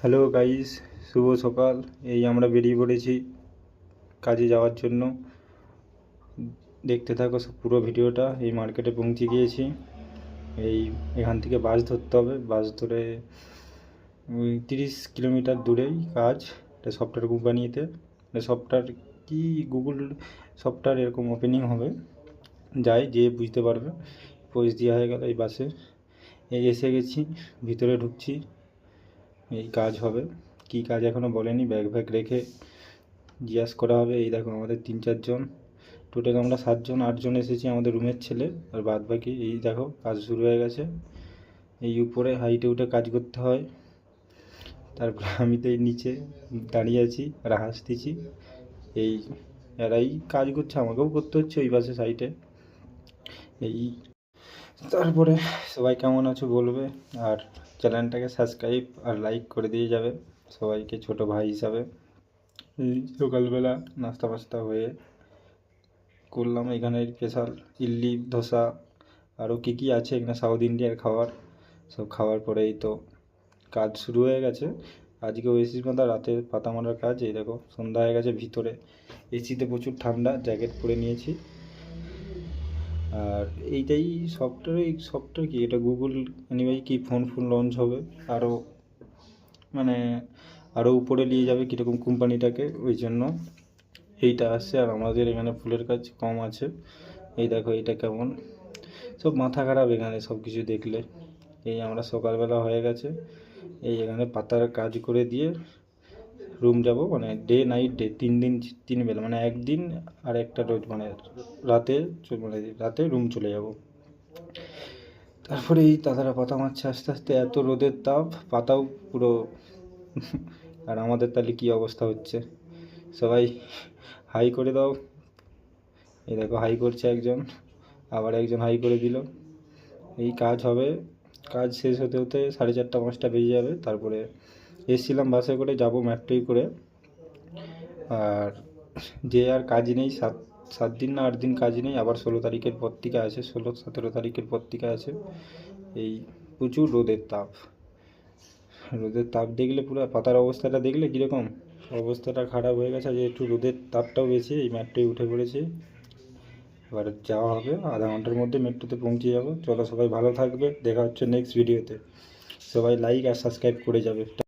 Hello guys, শুভ সকাল। এই আমরা বেরিয়ে পড়েছি কাজে যাওয়ার জন্য। দেখতে থাকো পুরো ভিডিওটা। এই মার্কেটে পৌঁছে গিয়েছি। এখান থেকে বাস ধরতে হবে। বাস ধরে 30 কিলোমিটার দূরেই কাজ। এটা সফটওয়্যার কোম্পানিতে, সফটওয়্যার কি গুগল সফটওয়্যার এরকম ওপেনিং হবে। যাই যেয়ে বুঝতে পারবে। পৌঁছে দেওয়া হয়ে গেল এই বাসে। এই এসে গেছি, ভিতরে ঢুকছি। এই কাজ হবে, কি কাজ এখনও বলেনি। ব্যাগ রেখে জিজ্ঞাসা করা হবে। এই দেখো আমাদের 3-4 জন, টোটাল আমরা 7-8 জন এসেছি, আমাদের রুমের ছেলে আর বাদ বাকি। এই দেখো কাজ শুরু হয়ে গেছে। এই উপরে হাইটে উঠে কাজ করতে হয়। তারপরে আমি তো এই নিচে দাঁড়িয়ে আছি আর হাসতেছি। এই এরাই কাজ করছে, আমাকেও করতে হচ্ছে ওই পাশে সাইডে। এই তারপরে সবাই কেমন আছো বলবে, আর চ্যানেলটাকে সাবস্ক্রাইব আর লাইক করে দিয়ে যাবে সবাইকে ছোট ভাই হিসাবে। এই সকালবেলা নাস্তা ফাস্তা হয়ে করলাম এখানে স্পেশাল ইডলি ধোসা, আরও কী কী আছে এখানে সাউথ ইন্ডিয়ার খাবার। সব খাওয়ার পরেই তো কাজ শুরু হয়ে গেছে। আজকেও এসির মধ্যে রাতে পাতা মারার কাজ। এই দেখো সন্ধ্যা হয়ে গেছে, ভিতরে এসিতে প্রচুর ঠান্ডা, জ্যাকেট পরে নিয়েছি। আর এইটাই সফটওয়্যার কি এটা গুগল এনিওয়াই কি ফোন লঞ্চ হবে আরও, মানে আরও উপরে নিয়ে যাবে কীরকম কোম্পানিটাকে, ওই জন্য এইটা আসছে। আর আমাদের এখানে ফুলের কাজ কম আছে। এই দেখো এটা কেমন, সব মাথা খারাপ এখানে সব কিছু দেখলে। এই আমরা সকালবেলা হয়ে গেছে, এই এখানে পাতার কাজ করে দিয়ে রুম যাব, মানে ডে নাইট 3 দিন 3 বেলা, মানে একদিন আর একটা রোজ, মানে রাতে রুম চলে যাব। তারপরে এই দাদারা পাতা মারছে আস্তে আস্তে, এত রোদের তাপ, পাতাও পুরো আর আমাদের তাহলে কী অবস্থা হচ্ছে। সবাই হাই করে দাও। এই দেখো হাই করছে একজন, আবার একজন হাই করে দিল। এই কাজ হবে, কাজ শেষ হতে হতে 4:30-5টা বেজে যাবে। তারপরে এসেছিলাম বাসে করে, যাব মেট্রোয় করে। আর যে আর কাজ নেই, 7 দিন না 8 দিন কাজ নেই। আবার 16 তারিখের পর থেকে আছে, 16-17 তারিখের পর থেকে আছে। এই প্রচুর রোদের তাপ দেখলে পুরো পাতার অবস্থাটা দেখলে কীরকম অবস্থাটা খারাপ হয়ে গেছে। যে একটু রোদের তাপটাও বেশি। এই মেট্রোয় উঠে পড়েছি, এবার যাওয়া হবে। আধা ঘন্টার মধ্যে মেট্রোতে পৌঁছে যাব। চলো সবাই ভালো থাকবে, দেখা হচ্ছে নেক্সট ভিডিওতে। সবাই লাইক আর সাবস্ক্রাইব করে যাবে।